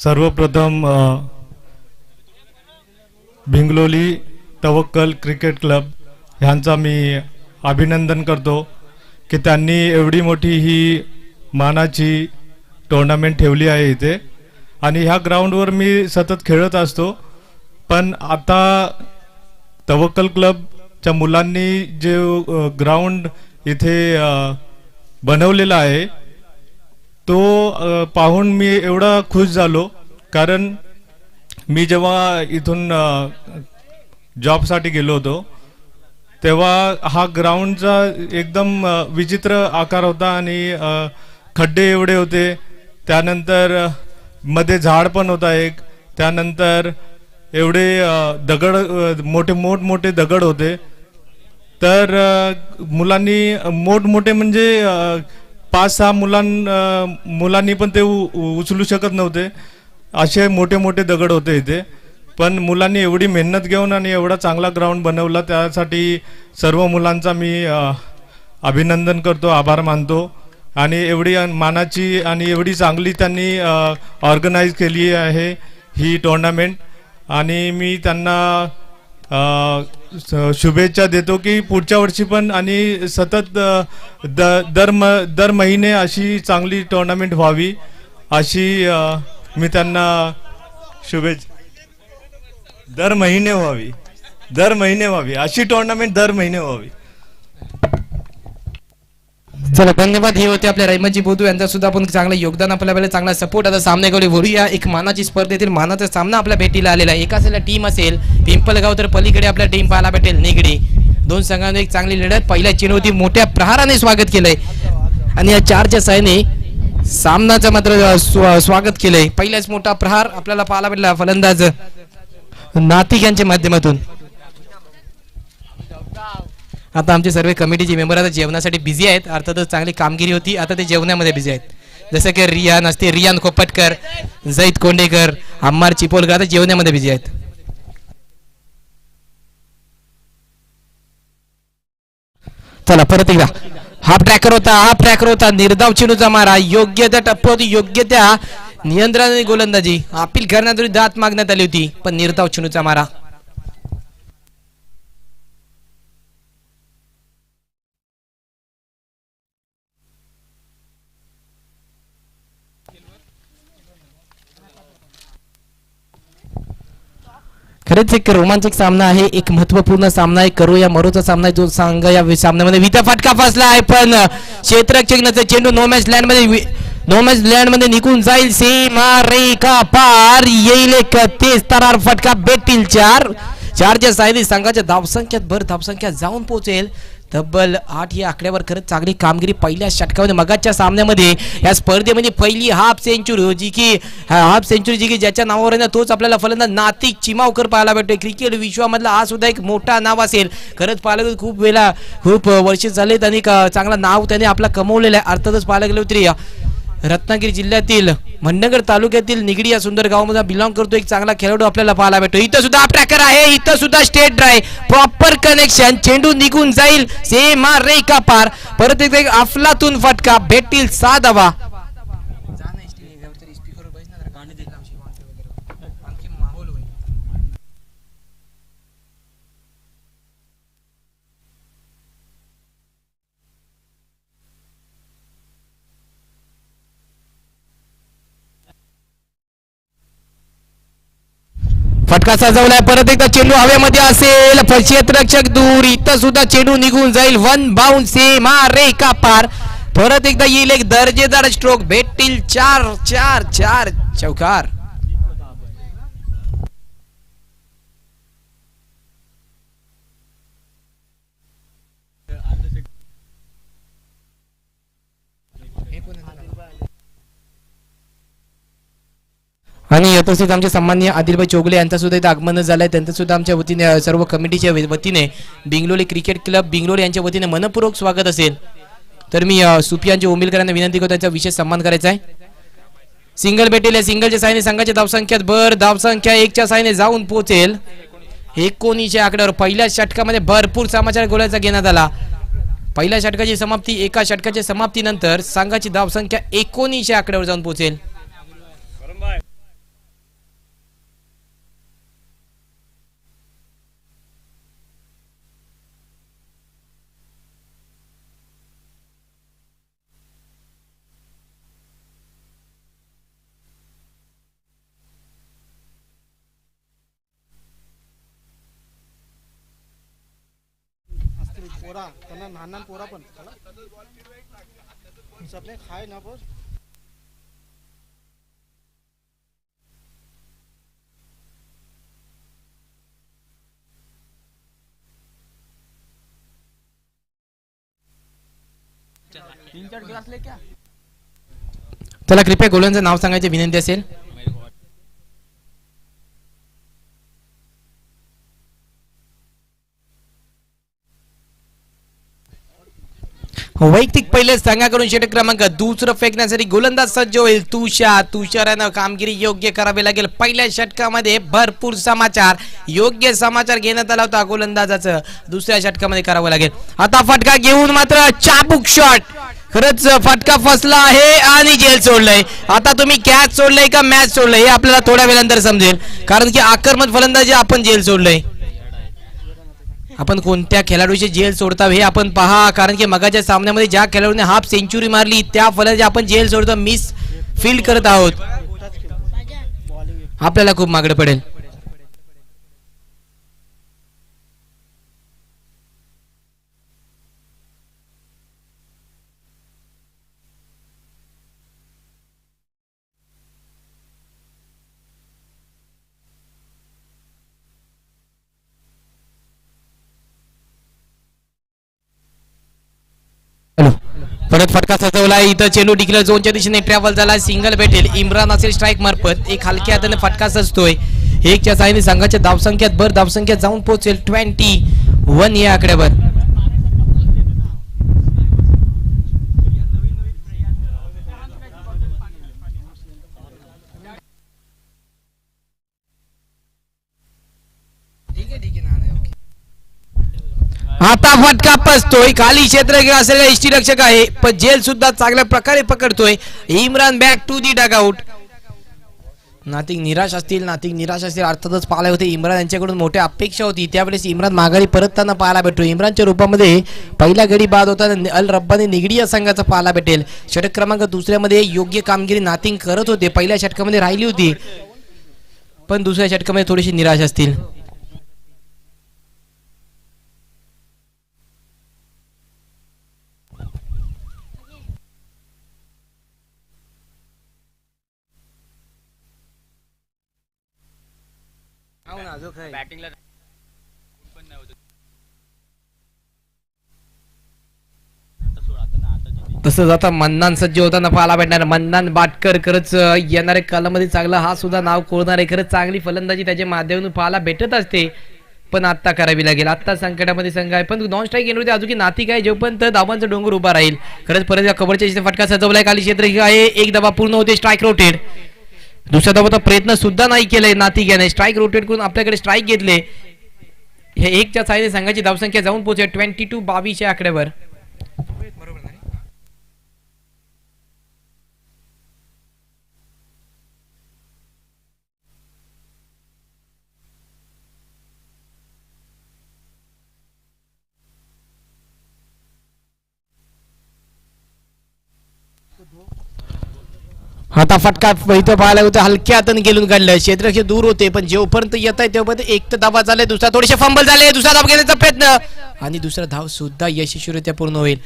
सर्वप्रथम भिंगलोली तवक्कल cricket club ह्यांचा मी अभिनंदन करतो की त्यांनी एवढी मोठी ही मानाची टुर्नामेंट ठेवली आहे इथे आणि ह्या ग्राउंडवर मी सतत खेळत असतो. पण आता तवक्कल क्लबच्या मुलांनी जे ग्राउंड इथे बनवलेला आहे तो पाहून मी एवढा खुश झालो, कारण मी जेव्हा इथून जॉबसाठी गेलो होतो तेव्हा हा ग्राउंडचा एकदम विचित्र आकार होता आणि खड्डे एवढे होते, त्यानंतर मध्ये झाड पण होता एक, त्यानंतर एवढे दगड मोठे दगड होते. तर मुलांनी मोठमोठे म्हणजे 5-6 मुलांनी पण ते उचलू शकत नव्हते, असे मोठे दगड होते इथे. पण मुलांनी एवढी मेहनत घेऊन आणि एवढा चांगला ग्राउंड बनवला, त्यासाठी सर्व मुलांचा मी अभिनंदन करतो, आभार मानतो. आणि एवढी मानाची आणि एवढी चांगली त्यांनी ऑर्गनाईज केली आहे ही टुर्नामेंट आणि मी त्यांना शुभेच्छा देतो की पुढच्या वर्षी पण आणि सतत दर महिने अशी चांगली टुर्नामेंट व्हावी, अशी मी त्यांना शुभेच्छा. दर महिने व्हावी अशी टुर्नामेंट दर महिने व्हावी. चला धन्यवाद. हे होते आपल्या रहिमतजी बोधू यांचा सुद्धा आपण चांगलं योगदान, आपल्याला चांगला सपोर्ट. आता सामन्याकडे वळूया. एक मानाची स्पर्धेतील मानाचा सामना आपल्या भेटीला आलेला आहे. एका साईडला टीम असेल पिंपलगाव, तर पलीकडे आपल्या टीम पाहायला भेटेल निगडी. दोन संघांमध्ये एक चांगली लढत. पहिल्या चेंडूवरती मोठ्या प्रहाराने स्वागत केलंय आणि या 4च्या साहाय्याने सामनाचं मात्र स्वागत केलंय. पहिलाच मोठा प्रहार आपल्याला पाहायला भेटला फलंदाज नातिक यांच्या माध्यमातून. आता आमचे सर्व कमिटीचे मेंबर आता जेवणासाठी बिझी आहेत. अर्थातच चांगली कामगिरी होती, आता ते जेवणामध्ये बिझी आहेत. जसं की रियान खोपटकर, जैद कोंडेकर, अम्मार चिपोलकर आता जेवणामध्ये बिझी आहेत. चला परत एकदा हाफ ट्रॅकर होता निर्धाव चेंडूचा मारा, योग्य त्या टप्प्यावरती योग्य त्या नियंत्रणाने गोलंदाजी. अपील करण्यात दात मागण्यात आली होती, पण निर्धाव चेंडूचा मारा. खरंच एक रोमांचक सामना आहे, एक महत्वपूर्ण सामना आहे. करो या मरोचा सामना आहे. जो संघ या सामन्यामध्ये विटा फटका फसला आहे, पण क्षेत्ररक्षकाचा चेंडू नो मॅच लँड मध्ये निघून जाईल. सीमा रेखा पार येईल. एक तेज तरार फटका भेटतील. 4च्या सायली संघाच्या धावसंख्यात भर धावसंख्या जाऊन पोहोचेल तब्बल 8 या आकड्यावर. खरंच चांगली कामगिरी पहिल्या षटकामध्ये मगाच्या सामन्यामध्ये या स्पर्धेमध्ये पहिली हाफ सेंचुरी जी की ज्याच्या नावावर आहे ना तोच आपल्याला फलंदाज नातिक चिमावकर पाहायला भेटतोय. क्रिकेट विश्वामधला हा सुद्धा एक मोठा नाव असेल. खरंच पाहायला गेलं खूप वर्ष झालेत आणि चांगला नाव त्याने आपला कमवलेलं आहे. अर्थातच पाहायला गेलं तरी रत्नागिरी जिल्ह्यातील मंडणगड तालुक्यातील निगडी या सुंदर गावामध्ये बिलॉंग करतो एक चांगला खेळाडू आपल्याला पाहायला भेटतो. इथं सुद्धा ट्रॅकर आहे, इथं सुद्धा स्टेट ड्राइव्ह प्रॉपर कनेक्शन, चेंडू निघून जाईल. सीमा रेखा पार. परत एक अफलातून फटका भेटतील 6 धावा. फटका सजवलाय. परत एकदा चेंडू हवेमध्ये असेल, क्षेत्ररक्षक दूर. इथं सुद्धा चेंडू निघून जाईल. 1 बाउंड. सीमा रेखा पार. परत एकदा येईल एक दर्जेदार स्ट्रोक भेटतील 4 चौकार. आणि तसेच आमचे सन्माननीय आदिलभाई चौगुले यांचा सुद्धा इथं आगमन झालंय. त्यांचं सुद्धा आमच्या वतीने सर्व कमिटीच्या वतीने बिंगलोली क्रिकेट क्लब बिंगलोली यांच्या वतीने मनपूर्वक स्वागत असेल. तर मी सुफियांचे ओंबिलकरांना विनंती करतो त्यांचा विशेष सन्मान करायचा आहे. सिंगल भेटेल. सिंगलच्या साहाय्याने संघाच्या धावसंख्यात भर. धावसंख्या 1च्या साहाय्याने जाऊन पोहोचेल 19 आकड्यावर. पहिल्या षटकामध्ये भरपूर समाचार गोलाचा घेण्यात आला. पहिल्या षटकाची समाप्ती, एका षटकाच्या समाप्तीनंतर संघाची धावसंख्या 19 आकड्यावर जाऊन पोहोचेल. पोरा त्यांना लहान लहान पोरा पण सबने खाय ना बस. चला कृपया गोलंदाजाचं नाव सांगायची विनंती असेल. वैयक्तिक पहिले संघाकडून षटक क्रमांक दुसरं फेकण्यासाठी गोलंदाज सज्ज होईल तुषारानं कामगिरी योग्य करावी लागेल. पहिल्या षटकामध्ये भरपूर समाचार योग्य समाचार घेण्यात आला होता गोलंदाजाचं दुसऱ्या षटकामध्ये करावं लागेल. आता फटका घेऊन मात्र चाबूक शॉट खरंच फटका फसला आहे आणि जेल सोडलंय. आता तुम्ही कॅच सोडलंय का मॅच सोडलंय हे आपल्याला थोड्या वेळानंतर समजेल कारण की आक्रमक फलंदाजी आपण जेल सोडलंय. आपण कोणत्या खेळाडूची जेल सोडता हे आपण पहा कारण की मगाच्या सामन्यामध्ये ज्या खेळाडूने हाफ सेंचुरी मारली त्या फलंदाजी आपण जेल सोडतो मिस फील्ड करत आहोत. आपल्याला खूप मागणं पडेल. परत फटका सजवला इथं चेंडू डिक्लेअर झोनच्या दिशेने ट्रॅव्हल झाला. सिंगल भेटेल. इम्रान असेल स्ट्राईक मार्फत एक हलक्या हाताने फटका सजतोय. एकच्या साहाय्याने संघाच्या धावसंख्यात भर धावसंख्या जाऊन पोहोचेल 21 या आकड्यावर. आता फटका पसतोय. खाली क्षेत्र असलेला एसटी रक्षक आहे पण जेल सुद्धा चांगल्या प्रकारे पकडतोय. Imran back to the dugout. Nothing निराश असतील अर्थातच पाहायला होते. इम्रान यांच्याकडून मोठ्या अपेक्षा होती त्यावेळेस इम्रान माघारी परतताना पाहायला भेटतो. इम्रानच्या रूपामध्ये पहिला गडी बाद होताना अल रब्बानी निगडी या संघाचा पाहायला भेटेल. षटक क्रमांक दुसऱ्यामध्ये योग्य कामगिरी नाथिंग करत होते. पहिल्या षटकामध्ये राहिली होती पण दुसऱ्या षटकामध्ये थोडीशी निराश असतील. तसंच आता मन्नान सज्ज होताना पाहायला भेटणार. मन्नान बाटकर खरंच येणाऱ्या कालामध्ये चांगला हा सुद्धा नाव कोरणार आहे. खरंच चांगली फलंदाजी त्याच्या माध्यमातून पाहायला भेटत असते पण आता करावी लागेल. आता संकटामध्ये संघ आहे पण नॉन स्ट्राईक येणार होते अजून नाथिक आहे जोपर्यंत धावांचा डोंगर उभा राहील. खरंच परत या कव्हरच्या फटका सजवलाय. खाली क्षेत्र आहे. एक धावा पूर्ण होते. Strike rotated. दुसऱ्या धावाचा प्रयत्न सुद्धा नाही केलाय नाथिक याने. स्ट्राईक रोटेट करून आपल्याकडे स्ट्राईक घेतले. हे एकच्या साहाय्याने संघाची धावसंख्या जाऊन पोहोचेल 22 या आकड्यावर. आता फटका इथं पाहायला होतं हलक्या हाताने गेलून काढलं. क्षेत्ररक्षक दूर होते पण जेवपर्यंत येत आहे तेव्हापर्यंत एक तर धावा झाले. दुसरा थोडेसे फंबल झाले. दुसरा धाव घेण्याचा प्रयत्न आणि दुसरा धाव सुद्धा यशस्वीरित्या पूर्ण होईल.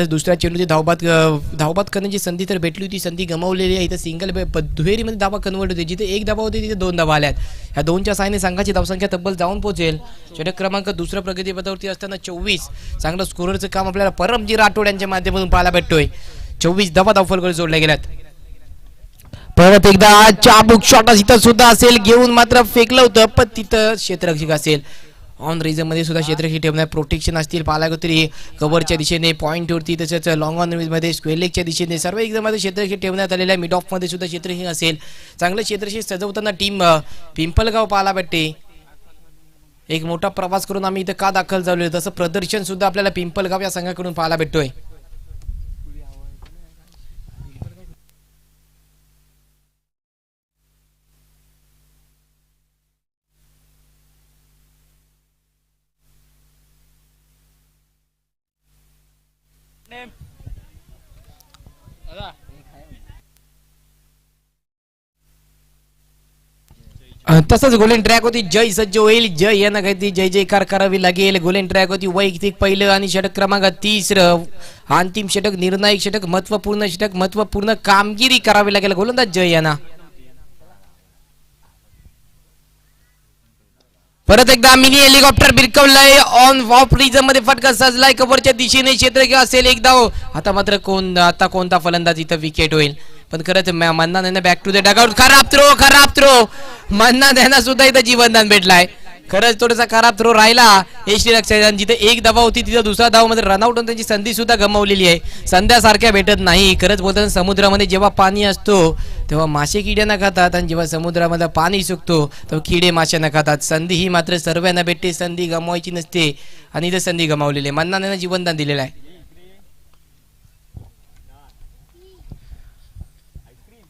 दुसऱ्या चेंडूची धावबाद करण्याची संधी तर भेटली होती. संधी गमावलेली आहे. इथं सिंगल दुहेरीमध्ये धावा कन्वर्ट होते. जिथे एक धावा होती तिथे 2 धावा आल्यात. ह्या 2च्या साहाय्याने संघाची धावसंख्या तब्बल जाऊन पोहोचेल. षटक क्रमांक दुसऱ्या प्रगतीपथावरती असताना 24 चांगलं स्कोररचं काम आपल्याला परमजी राठोड यांच्या माध्यमातून पाहायला भेटतोय. 24 धावा धावफलकडे जोडल्या गेल्यात. परत एकदा चाबूक शॉट इथं सुद्धा असेल घेऊन मात्र फेकलं होतं पण तिथं क्षेत्ररक्षक असेल. ऑन रिझन मध्ये सुद्धा क्षेत्ररक्षक ठेवण्यात प्रोटेक्शन असतील पाहायला तरी कव्हरच्या दिशेने पॉईंट वरती तसेच लॉंग ऑन मध्ये स्क्वेअर लेगच्या दिशेने सर्व एकदम मध्ये क्षेत्ररक्षक ठेवण्यात आलेल्या. मिड ऑफ मध्ये सुद्धा क्षेत्ररक्षक असेल. चांगलं क्षेत्ररक्षक सजवताना टीम पिंपलगाव पाहायला भेटते. एक मोठा प्रवास करून आम्ही इथं का दाखल झालोय तसं प्रदर्शन सुद्धा आपल्याला पिंपलगाव या संघाकडून पाहायला भेटतोय. तसंच गोल्डन ट्रॅक होती. जय सज्ज होईल, जय यांना काहीतरी जय जयकार करावी लागेल. गोल्डन ट्रॅक होती वैयक्तिक पहिलं आणि षटक क्रमांक 3. अंतिम षटक, निर्णायक षटक, महत्वपूर्ण षटक, महत्वपूर्ण कामगिरी करावी लागेल गोलंदाज जय यांना. परत एकदा मिनी हेलिकॉप्टर बिरकवलाय ऑन ऑफ रिझन मध्ये फटका सजलाय कव्हरच्या दिशेने क्षेत्र किंवा असेल एक धाव. आता मात्र कोणता फलंदाज इथं विकेट होईल. पण खरंच मन्नान यांना बॅक टू द डगआउट. खराब थ्रो मन्नान यांना सुद्धा इथं जीवनदान भेटलाय. खरंच थोडासा खराब थ्रो राहिला एसटी रक्षक. जिथे एक धावा होती तिथं दुसरा धाव मध्ये रनआउट होऊन त्यांची संधी सुद्धा गमावलेली आहे. संध्यासारख्या भेटत नाही. खरंच बोलताना समुद्रामध्ये जेव्हा पाणी असतो तेव्हा मासे किड्यांना खातात आणि जेव्हा समुद्रामध्ये पाणी सुकतो तेव्हा किडे माशांना खातात. संधी ही मात्र सर्वांना भेटते, संधी गमवायची नसते आणि इथं संधी गमावलेली आहे. मन्नान यांना जीवनदान दिलेलं आहे.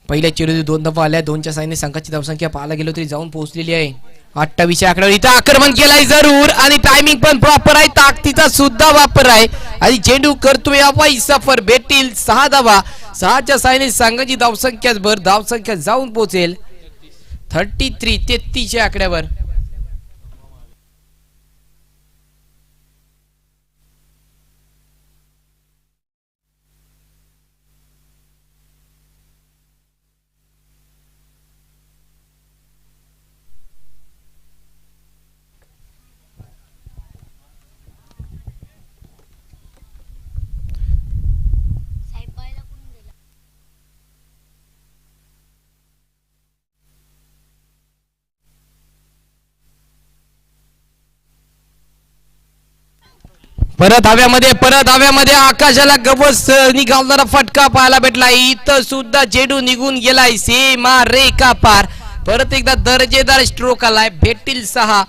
पहिल्या चेंडूत 2 धावा आल्या. 2च्या साईने संघाची धावसंख्या पाहायला गेलो तरी जाऊन पोहोचलेली आहे 28 आकड्यावर. इथं आक्रमण केलंय जरूर आणि टायमिंग पण प्रॉपर आहे, ताकदीचा सुद्धा वापर आहे आणि चेंडू करतोय अवाई सफर. भेटतील 6 धावा. 6च्या साईने संघाची धावसंख्या जाऊन पोहोचेल 33 आकड्यावर. परत हव्यामध्ये आकाशाला गवस निघालणारा फटका पाहायला भेटला. इथं सुद्धा चेंडू निघून गेलाय सीमा रेखा पार. परत एकदा दर्जेदार स्ट्रोक आलाय. भेटतील 6.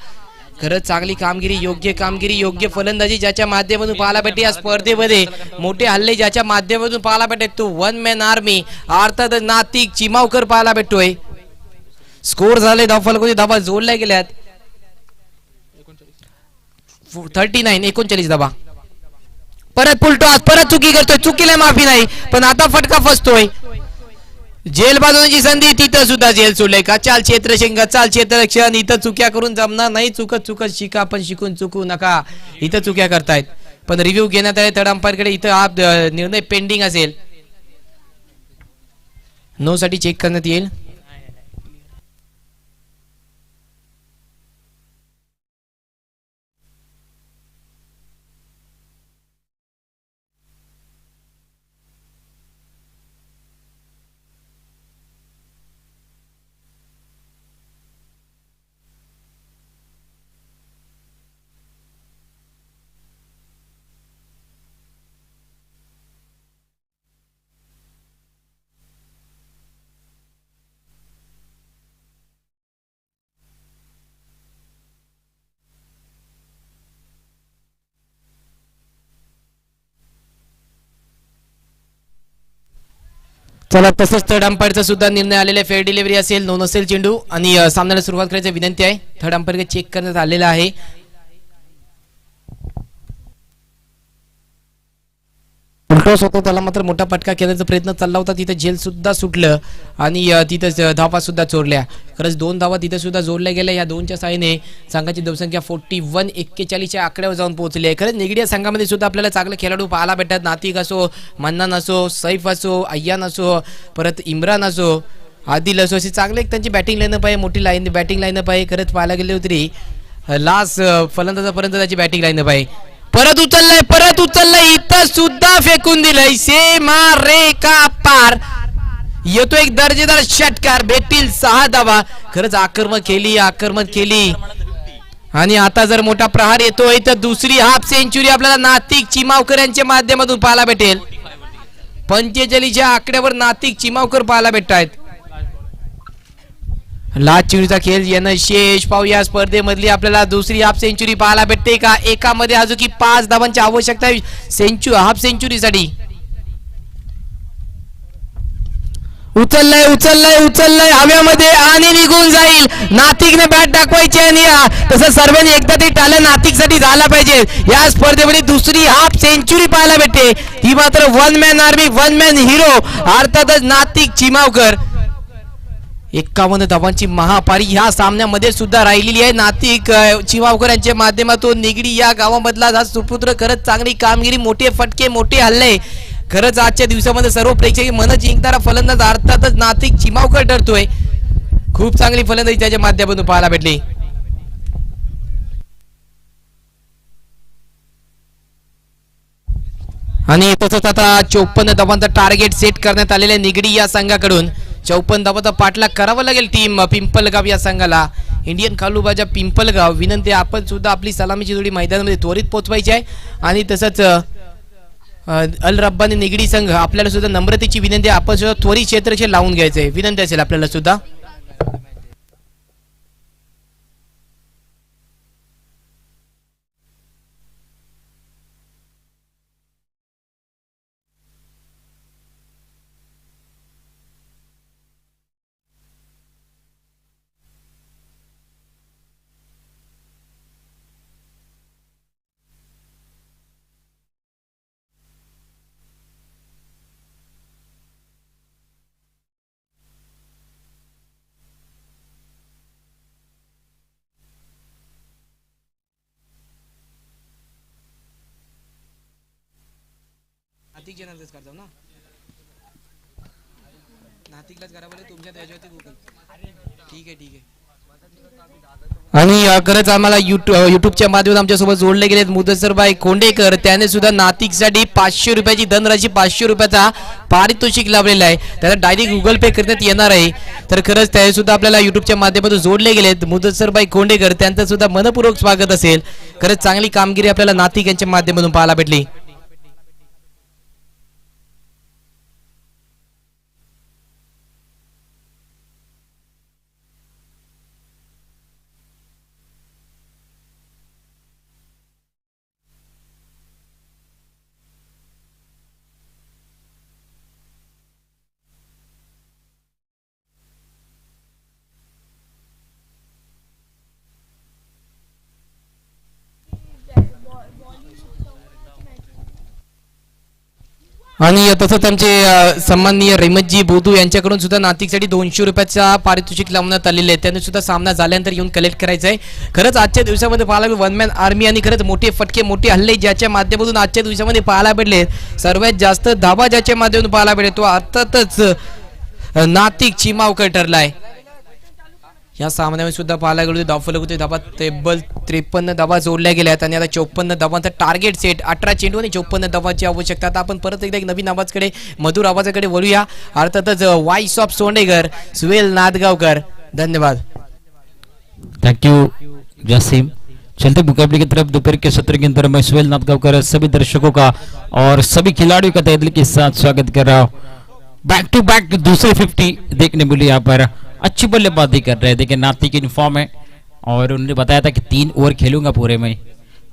खरंच चांगली कामगिरी, योग्य फलंदाजी ज्याच्या माध्यमातून पाहायला भेटते या स्पर्धेमध्ये. मोठे हल्ले ज्याच्या माध्यमातून पाहायला भेटते तो वन मॅन आर्मी अर्थात नातिक चिमावकर पाहायला भेटतोय. स्कोर झाले धावफलकाची धावा जोडल्या गेल्यात 39 धावा. परत पुलटॉस, परत चुकी करतोय. चुकीला माफी नाही पण आता फटका फसतोय. जेल बाजवण्याची संधी तिथं सुद्धा जेल सोडलंय का. चाल क्षेत्ररक्षण इथं चुक्या करून जमणार नाही. चुकत शिका पण शिकून चुकू नका. इथं चुक्या करतायत पण रिव्ह्यू घेण्यात आले थर्ड अंपायर कडे. इथं हा निर्णय पेंडिंग असेल, नो साठी चेक करण्यात येईल. चला तसंच थर्ड अंपायरचा सुद्धा निर्णय आलेला आहे. फेअर डिलिव्हरी असेल, नो नसेल चेंडू आणि सामन्याला सुरुवात करायची विनंती आहे. थर्ड अंपायर चेक करण्यात आलेला आहे. उलटोस होतो त्याला मात्र मोठा फटका खेळण्याचा प्रयत्न चालला होता. तिथे जेल सुद्धा सुटलं आणि तिथं धावा सुद्धा चोरल्या. खरंच 2 धावा तिथे सुद्धा जोडल्या गेल्या. या 2च्या साहाय्याने संघाची धावसंख्या 41 आकड्यावर जाऊन पोहोचली आहे. खरंच निगडी संघामध्ये सुद्धा आपल्याला चांगले खेळाडू पाहायला भेटतात. नातिक असो, मन्नान असो, सैफ असो, अय्यान असो, परत इम्रान असो, आदिल असो, अशी चांगले त्यांची बॅटिंग लाईनअप आहे. मोठी बॅटिंग लाईनअप आहे. खरंच पाहायला गेले तरी लास्ट फलंदाजापर्यंत त्याची बॅटिंग लाईनअप आहे. परत उचललंय इथं सुद्धा फेकून दिलंय सीमा रेखा पार. येतो एक दर्जेदार षटकार. भेटतील 6 धावा. खरंच आक्रमण केली आणि आता जर मोठा प्रहार येतोय तर दुसरी हाफ सेंचुरी आपल्याला नातिक चिमावकर यांच्या माध्यमातून पाहायला भेटेल. 45च्या आकड्यावर नातिक चिमावकर पाहायला भेटतायत. लास्ट चेंडूचा खेळ येणं शेष. पाहूया स्पर्धेमधली आपल्याला दुसरी हाफ सेंचुरी पाहायला भेटते का. एकामध्ये अजून 5 धावांची आवश्यकता आहे हाफ सेंचुरीसाठी. उचललंय हव्यामध्ये आणि निघून जाईल. नातिकने बॅट दाखवायची आणि तसं सर्वांनी एकदा तरी टाळ्या नातिकसाठी झाला पाहिजे. या स्पर्धेमध्ये दुसरी हाफ सेंचुरी पाहायला भेटते. ही मात्र one man army, one man hero अर्थातच नातिक चिमावकर 51 धावांची महापारी ह्या सामन्यामध्ये सुद्धा राहिलेली आहे. नातिक चिमावकर यांच्या माध्यमातून निगडी या गावामधला हा सुपुत्र खरंच चांगली कामगिरी, मोठे फटके, मोठे हल्ले. खरंच आजच्या दिवसामध्ये सर्व प्रेक्षक मन जिंकणारा फलंदाज अर्थातच नातिक चिमावकर ठरतोय. खूप चांगली फलंदाजी त्याच्या माध्यमातून पाहायला भेटली. आणि तसंच आता 54 धावांचा टार्गेट सेट करण्यात आलेल्या निगडी या संघाकडून 54 धावांचा पाठलाग करावा लागेल टीम पिंपलगाव या संघाला. इंडियन कालुबाजा पिंपलगाव विनंती, आपण सुद्धा आपली सलामीची जोडी मैदानामध्ये त्वरित पोहोचवायची आहे. आणि तसंच अल रब्बानी निगडी संघ आपल्याला सुद्धा नम्रतेची विनंती, आपण सुद्धा त्वरित क्षेत्रक्षे लावून घ्यायचंय विनंती असेल आपल्याला सुद्धा. नातिक करतो ना, नातिकलाच करावं तुमच्या त्याच्यावरती गुगल. ठीक आहे ठीक आहे. आणि खरंच आम्हाला युट्यूबच्या माध्यमातून आमच्यासोबत जोडले गेलेत मुदसरबाई कोंडेकर. त्याने सुद्धा नातिकसाठी 500 रुपयाची धनराशी, 500 रुपयाचा पारितोषिक लाभलेला आहे. त्याला डायरेक्ट गुगल पे करण्यात येणार आहे. तर खरंच ते सुद्धा आपल्याला युट्यूबच्या माध्यमातून जोडले गेलेत मुदसरबाई कोंडेकर. त्यांचं सुद्धा मनपूर्वक स्वागत असेल. खरंच चांगली कामगिरी आपल्याला नातिक यांच्या माध्यमातून पाहायला भेटली. आणि तसंच आमचे सन्माननीय रेमतजी बोधू यांच्याकडून सुद्धा नातिकसाठी 200 रुपयाचा पारितोषिक लावण्यात आलेले आहे. त्यांनी सुद्धा सामना झाल्यानंतर येऊन कलेक्ट करायचा आहे. खरंच आजच्या दिवसामध्ये पाहायला वन मॅन आर्मी आणि खरंच मोठे फटके, मोठे हल्ले ज्याच्या माध्यमातून आजच्या दिवसामध्ये पाहायला भेटले. सर्वात जास्त धाबा ज्याच्या माध्यमातून पाहायला भेटले तो अर्थातच नातिक चिमावकर ठरलाय. या सामन्यामध्ये सुद्धा पाहायला गेलो धावफलक होते. धाबा टेबल 53 धाबा जोडल्या गेल्या आहेत. आणि आता 54 धावांचा टार्गेट सेट, 18 चेंडू आणि 54 धावांची आवश्यकता. आता आपण परत एकदा एक नवीन आवाजाकडे, मधुर आवाजाकडे वळूया. अर्थातच वाईस ऑफ सोंडेगर, सुहेल नादगावकर. धन्यवाद. Thank you Jasim. चलते मुकाबले की तरफ दोपहर के सत्र के अंदर मैं सुहेल नादगावकर सभी दर्शकों का और सभी खिलाड़ियों का तहे दिल के साथ स्वागत कर रहा हूँ. बैक टू बैक दूसरे 50 देखने मिली यहाँ पर. अच्छी बल्लेबाजी कर रहे थे, देखिए नातिक यूनिफॉर्म है और उन्होंने बताया था कि 3 ओवर खेलूंगा पूरे में.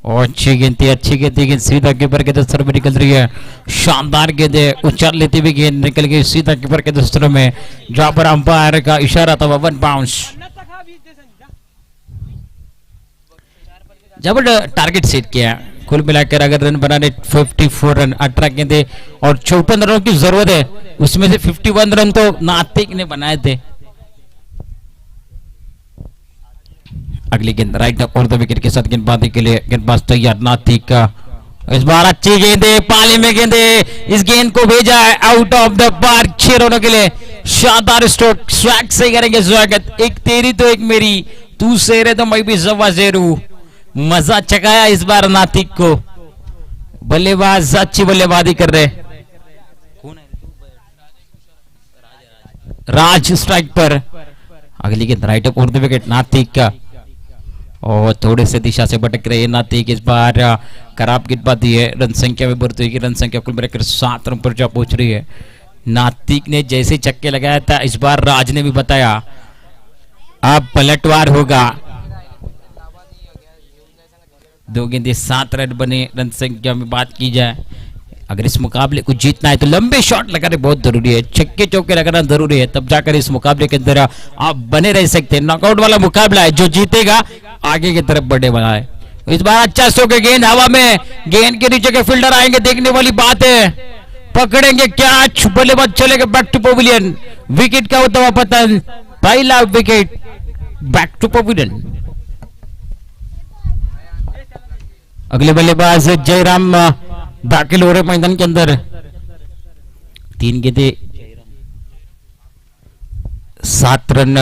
और अच्छी गेंद सीधा कीपर के दस्तर में निकल रही है. शानदार गेंद उछाल लेती हुई गेंद निकल गई सीधा कीपर के दस्तर में, जहां पर अंपायर का इशारा था 1 बाउंस. जब टारगेट सेट किया, कुल मिलाकर अगर रन बनाने 54 रन, 18 गेंदे और 54 रनों की जरूरत है, उसमें से 51 रन तो नातिक ने बनाए थे. अगली गेंद राइट और द विकेट के साथ गेंदबाजी के लिए गेंदबाज तैयार नातिक का. इस बार अच्छी गेंदे, पाले में गेंदे, इस गेंद को भेजा है आउट ऑफ द पार्क 6 रनों के लिए. शानदार स्ट्रोक, स्वैग से करेंगे स्वागत. एक तेरी तो एक मेरी, तू शेर है तो मैं भी जवा शेर हूं. मजा चकाया इस बार नातिक को. बल्लेबाज अच्छी बल्लेबाजी कर रहे. राज स्ट्राइक पर. अगली गेंद राइट ऑफ द विकेट नातिक का और थोड़े से दिशा से भटक रहे हैं नातिक. इस बार खराब गेंदबाजी है. रन संख्या में बढ़ती हुई रन संख्या कुल मिलाकर 7 रन पर जा पहुंच रही है. नातिक ने जैसे चक्के लगाया था, इस बार राज ने भी बताया अब पलटवार होगा. 2 गेंदे 7 रन बने. रन संख्या में बात की जाए, अगर इस मुकाबले को जीतना है तो लंबे शॉट लगाने बहुत जरूरी है, छक्के चौके लगाना जरूरी है, तब जाकर इस मुकाबले के अंदर आप बने रह सकते हैं. नॉकआउट वाला मुकाबला है, जो जीतेगा आगे की तरफ बढ़ने वाला है. इस बार अच्छा स्ट्रोक है, गेंद हवा में, गेंद के नीचे के फील्डर आएंगे, देखने वाली बात है. पकड़ेंगे कैच, बल्लेबाज चलेगा बैक टू पवेलियन, विकेट का होता हुआ पतन, पहला विकेट बैक टू पवेलियन। अगले बल्लेबाज जयराम दाखिल हो रहे मैदान के अंदर, 3 गेंदे 7 रन,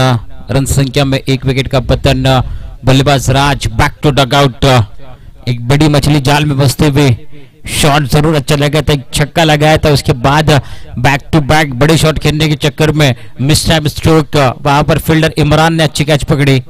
रन संख्या में 1 विकेट का पतन। बल्लेबाज राज बैक टू डगआउट, एक बड़ी मछली जाल में फंसते हुए शॉट जरूर अच्छा लगा था, एक छक्का लगाया था, उसके बाद बैक टू बैक बड़े शॉट खेलने के चक्कर में मिस टाइम स्ट्रोक, वहां पर फील्डर इमरान ने अच्छी कैच पकड़ी।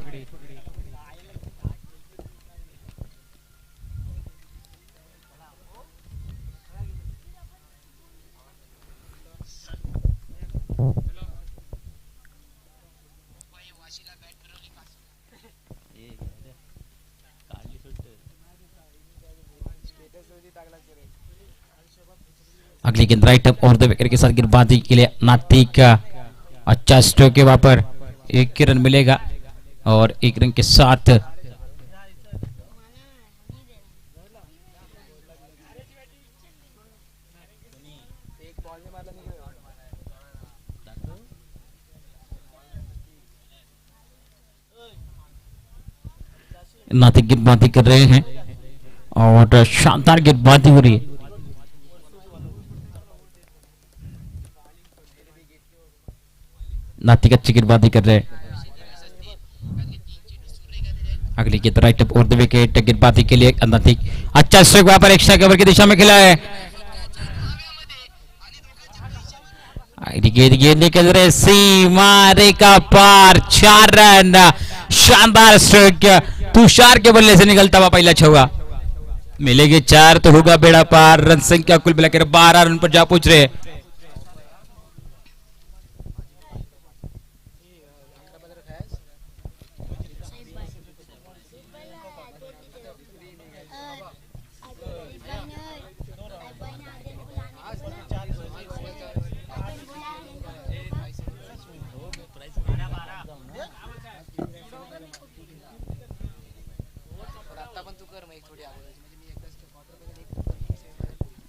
अगली गेंद राइट अप और द विकेट के साथ गेंदबाजी के लिए नातिक, अच्छा स्ट्रोक है, वहां पर 1 रन मिलेगा और 1 रन के साथ नातिक गेंदबाजी कर रहे हैं और शानदार गेंदबाजी हो रही है। नातिक अच्छी गेंदबाजी कर रहे हैं। अगली गेंद राइट अप और द विकेट, गेंदबाजी के लिए नातिक, अच्छा स्ट्रोक वहां पर एक्स्ट्रा कवर की दिशा में खेला है। गेंद निकल रहे सीमा रेखा पार, 4 रन, शानदार स्ट्रोक, तुषार के बल्ले से निकलता हुआ पहला छक्का, मिलेंगे 4 तो होगा बेड़ा पार। रन संख्या कुल मिलाकर 12 रन पर जा पहुंच रहे।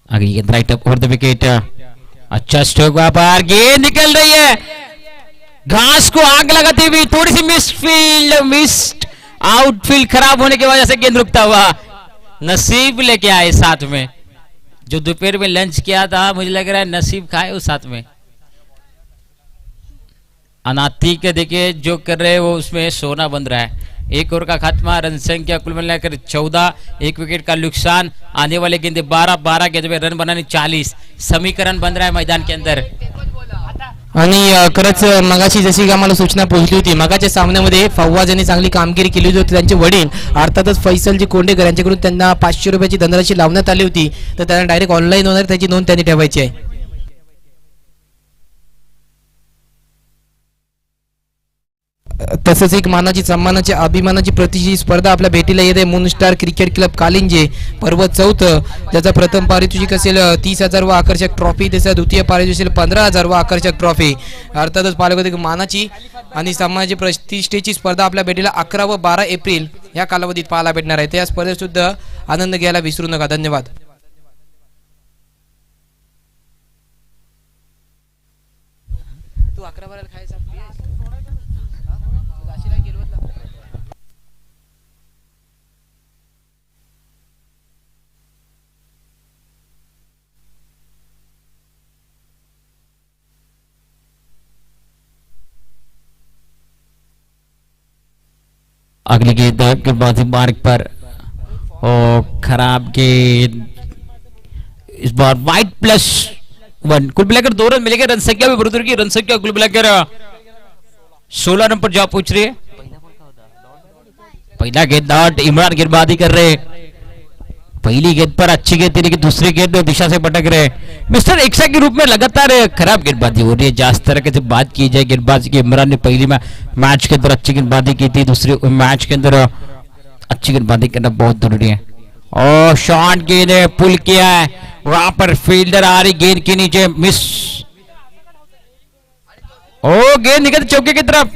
अगली गेंद right up over the wicket, अच्छा स्ट्रोक वहां पर, गेंद निकल रही है, घास को आग लगाती हुई, थोड़ी सी मिस्ड आउटफील्ड खराब होने की वजह से गेंद रुकता हुआ, नसीब लेके आए साथ में, जो दोपहर में लंच किया था मुझे लग रहा है नसीब खाए उस साथ में। अनाती के देखिए जो कर रहे हैं वो उसमें सोना बन रहा है। 1 ओवर का खात्मा, रन संख्या कुल मिलाकर 14, 1 विकेट का नुकसान, आने वाले गेंदे 12 गेंद में रन बनाने 40, समीकरण बन रहा है मैदान के अंदर। आणि खरंच मगाशी जशी आम्हाला सूचना पोहोचली होती, मगाच्या सामन्यामध्ये फव्वाज यांनी चांगली कामगिरी केली होती, त्यांचे वडील अर्थातच फैसलजी कोंडेकर यांच्याकडून त्यांना 500 रुपयाची धनराशी लावण्यात आली होती, तर त्यांना डायरेक्ट ऑनलाईन होणार, त्याची नोंद त्यांनी ठेवायची आहे। तसंच एक मानाची सन्मानाची अभिमानाची प्रतिष्ठित स्पर्धा आपल्या भेटीला येते। मूनस्टार क्रिकेट क्लब कालिंजे पर्व 4, ज्याचा प्रथम पारितोषिक असेल 30,000 व आकर्षक ट्रॉफी, त्याचा द्वितीय पारितोषिक असेल 15,000 व आकर्षक ट्रॉफी। अर्थातच पालकवर्ग मानाची आणि सन्मानाची प्रतिष्ठेची स्पर्धा आपल्या भेटीला 11 व 12 एप्रिल या कालावधीत पाहायला भेटणार आहे। त्या स्पर्धेत सुद्धा आनंद घ्यायला विसरू नका। धन्यवाद। तू 11 खायचा अगली गेंद गेंदबाजी मार्ग पर और खराब गेंद, इस बार वाइट +1, कुल मिलाकर 2 रन मिलेंगे। रन संख्या भी बढ़ोतरी की, रन संख्या कुल मिलाकर 16 रन पर जा पहुंच रही है। पहला गेंद आउट, इमरान गेंदबाजी कर रहे, पहली गेंद पर अच्छी गेंद थी लेकिन दूसरी गेंद दिशा से भटक रहे। मिस्टर एक्सा के रूप में लगातार खराब गेंदबाजी हो रही है। जिस तरह से बात की जाए गेंदबाजी की, इमरान ने पहली मैच के अंदर अच्छी गेंदबाजी की थी, दूसरे मैच के अंदर अच्छी गेंदबाजी करना बहुत जरूरी है। और शॉट गेंद पुल किया है, वहां पर फील्डर आ रही गेंद के नीचे, मिस, ओ गेंद निकल चौके की तरफ,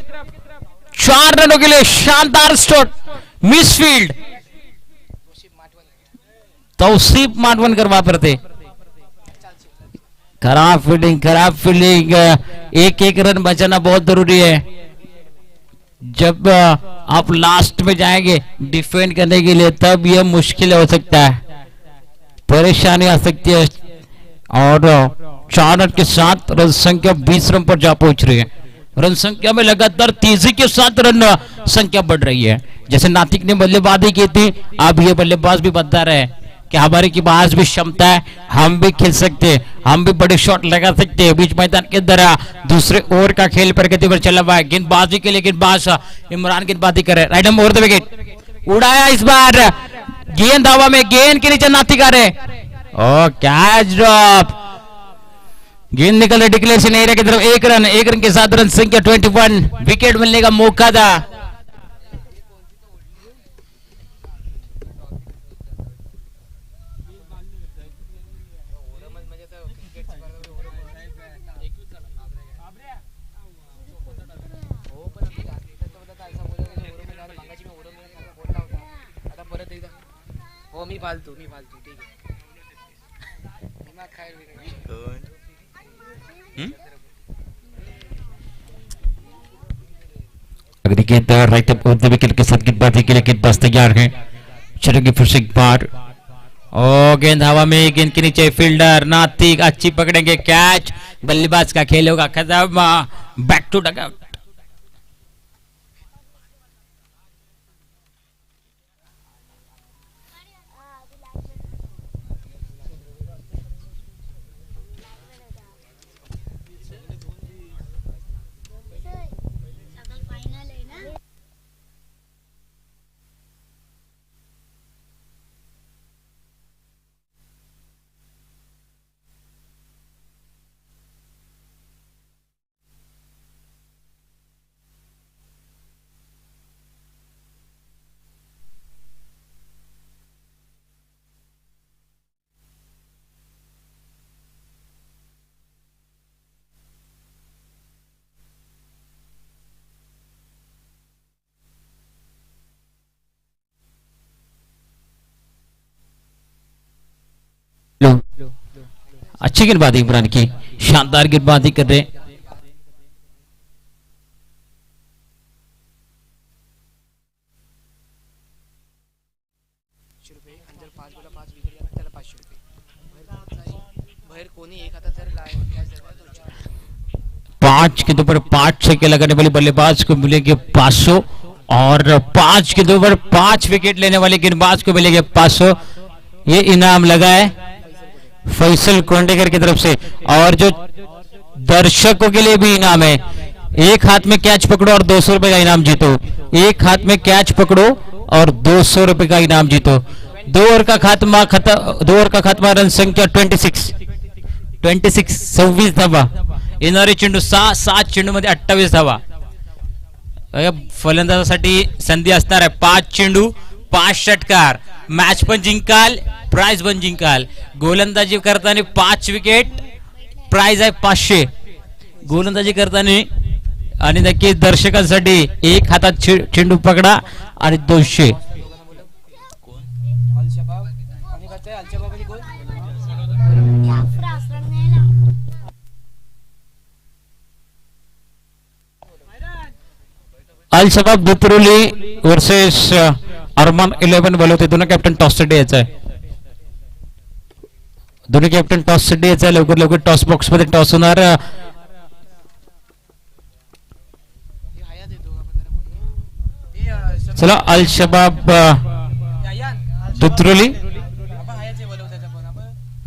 4 रनों के लिए शानदार स्ट्रोक, मिस फील्ड, तौसीफ माटवणकर वहां पर थे। खराब फील्डिंग, एक एक रन बचाना बहुत जरूरी है। जब आप लास्ट में जाएंगे डिफेंड करने के लिए तब यह मुश्किल हो सकता है, परेशानी आ सकती है। और 4 रन के साथ रन संख्या 20 रन पर जा पहुंच रही है। रन संख्या में लगातार तेजी के साथ रन संख्या बढ़ रही है। जैसे नातिक ने बल्लेबाजी की थी, अब ये बल्लेबाज भी बता रहे हैं कि हमारे के पास भी क्षमता है, हम भी खेल सकते हैं, हम भी बड़े शॉट लगा सकते हैं। बीच मैदान के अंदर दूसरे ओवर का खेल प्रगति पर चला हुआ है। गेंदबाजी के लिए गेंदबाज इमरान गेंदबाजी करे, राइट ओवर द विकेट उड़ाया। इस बार गेंद हवा में, गेंद के नीचे नातिक आ रहे, ओ कैच ड्रॉप, गेंद निकल रही डिक्लेरेशन एरिया की तरफ। एक रन के साथ रन संख्या 21, विकेट मिलने का मौका था। मी फालतू ठीक आहे। अगली गेंद right up off the wicket के साथ गेंदबाजी के लिए गेंदबाज तैयार है। चलेंगे फिर से एक बार, ओ गेंद हवा में, गेंद के नीचे फील्डर नातिक अच्छी पकड़ेंगे कैच। बल्लेबाज का खेल होगा खत्म, बैक टू डगआउट। अच्छी गेंदबाजी इमरान की, शानदार गेंदबाजी कर रहे। पांच के ऊपर 5 छक्के लगाने वाले बल्लेबाज को मिलेंगे 500 और 5 के ऊपर 5 विकेट लेने वाले गेंदबाज को मिलेंगे 500। ये इनाम लगा है फैसल कोंडेकर की तरफ से। और जो दर्शकों के लिए भी इनाम है, एक हाथ में कैच पकड़ो और 200 रुपए का इनाम जीतो। एक हाथ में कैच पकड़ो और 200 रुपए का इनाम जीतो। 2 ओवर का खात्मा रन संख्या 26 26 धावा। येणारे चेंडू 7 चेंडूमध्ये 28 धावा। फलंदाजासाठी संधी असणार आहे। 5 चेंडू 5 षटकार, मॅच पण जिंकाल, प्राइज पण जिंकाल। गोलंदाजी करताना 5 विकेट, प्राइज आहे 500 गोलंदाजी करताना। आणि नक्कीच दर्शकांसाठी एक हातात चेंडू पकडा आणि 200। अल शबाब दुतरुली वर्सेस अरमान 11 बलवते। दोनों कॅप्टन टॉस साठी यायचं आहे। दोन्ही कॅप्टन टॉस साठी यायचं आहे। लवकर लवकर टॉस बॉक्स मध्ये टॉस होणार। चला अल शबाब दुतरुली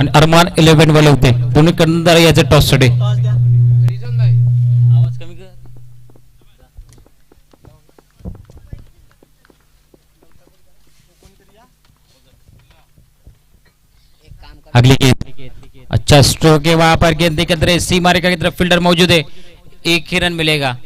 आणि अरमान 11 बलवते दोन्ही कर्णधार यायचं टॉस साठी। अगली गेंद, अच्छा स्ट्रोक है वहां पर। गेंद के अंदर सी मारेगा की तरफ फील्डर मौजूद है, 1 ही रन मिलेगा।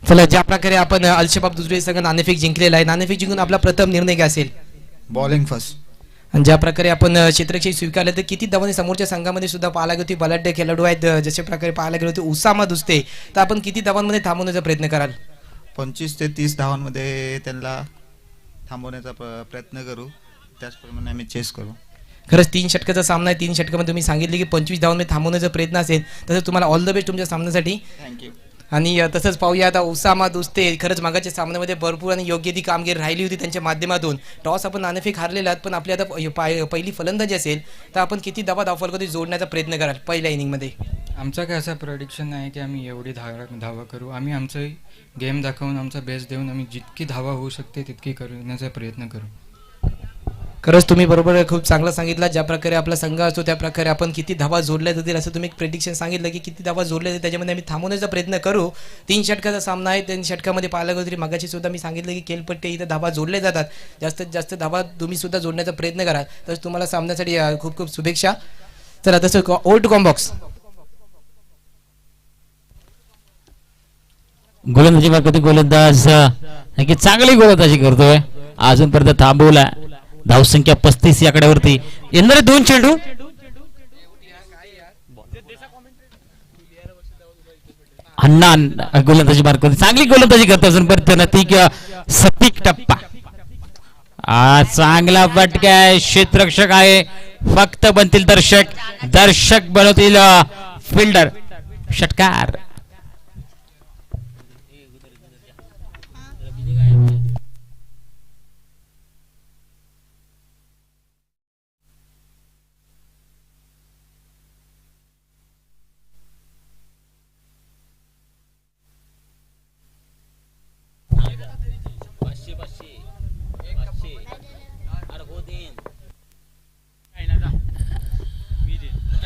चला, ज्या प्रकारे आपण अल शबाब दुसरे संघ नाणेफेक जिंकलेला आहे, नाणेफेक जिंकून आपला प्रथम निर्णय काय असेल? Bowling first. आणि ज्या प्रकारे आपण क्षेत्ररक्षक स्वीकारले तर किती धावांनी समोरच्या संघामध्ये सुद्धा पाहायला गेलो बलाढ्य खेळाडू आहेत जशा प्रकारे पाहायला गेलो होते उसामा दुसते तर आपण किती धावांमध्ये थांबवण्याचा प्रयत्न कराल 25 ते 30 धावांमध्ये त्यांना थांबवण्याचा प्रयत्न करू. त्याचप्रमाणे आम्ही चेस करू. खरंच 3 षटकाचा सामना आहे 3 षटकामध्ये तुम्ही सांगितले की 25 धावांमध्ये थांबवण्याचा प्रयत्न असेल तसंच तुम्हाला ऑल द बेस्ट तुमच्या सामन्यासाठी. थँक्यू. आणि तसंच पाहूया आता उसामा दुसते खरंच मागाच्या सामन्यामध्ये भरपूर आणि योग्य ती कामगिरी राहिली होती त्यांच्या माध्यमातून. टॉस आपण नाणेफेक हारलेला आहात पण आपली आता पहिली फलंदाजी असेल तर आपण किती धावफलकात जोडण्याचा प्रयत्न कराल पहिल्या इनिंगमध्ये. आमचा काय असा प्रोडिक्शन आहे की आम्ही एवढी धावा करू. आम्ही आमचं गेम दाखवून आमचा बेस्ट देऊन आम्ही जितकी धावा होऊ शकते तितकी करण्याचा प्रयत्न करू. खरंच तुम्ही बरोबर खूप चांगलं सांगितलं ज्या प्रकारे आपला संघ असतो त्या प्रकारे आपण किती धावा जोडल्या जातील असं तुम्ही एक प्रेडिक्शन सांगितलं की किती धावा जोडल्या जातील त्याच्यामध्ये आम्ही थांबवण्याचा प्रयत्न करू. 3 षटकाचा सामना आहे 3 षटकामध्ये पाहायला गेलो तरी मगाशी सुद्धा मी सांगितलं की केलपट्टे इथं धावा जोडल्या जातात जास्तीत जास्त धावा तुम्ही सुद्धा जोडण्याचा प्रयत्न करा तर तुम्हाला सामन्यासाठी खूप खूप शुभेच्छा. चला तसं ओल्ड कॉम्बॉक्स गोलंदाजी मार्फत गोलंदाज की चांगली गोलंदाजी करतोय अजूनपर्यंत थांबवला. धावसंख्या 35 या आकड्यावरती येणारे 2 चेंडू हन्नान गोलंदाजी मार्फत चांगली गोलंदाजी करतो अजूनपर्यंत ती सतीक टप्पा चांगला फटका आहे. क्षेत्ररक्षक आहे फक्त बनतील दर्शक बनवतील फिल्डर. षटकार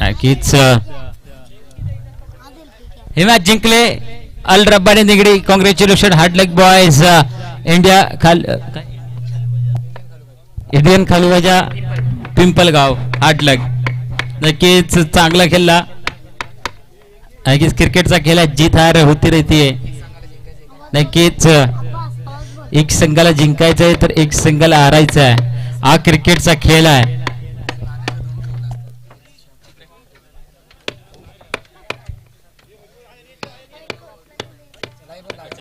नक्कीच हे मॅच जिंकले अल रब्बानी निगडी. कॉंग्रॅच्युलेशन हार्ड लक बॉयज. इंडियन खालुवाजा पिंपलगाव हार्ड लक. नक्कीच चांगला खेळला. नक्कीच क्रिकेटचा खेळ आहे जीत हार होती रहती. नक्कीच एक संघाला जिंकायचं आहे तर एक संघाला हारायचं आहे. हा क्रिकेटचा खेळ आहे.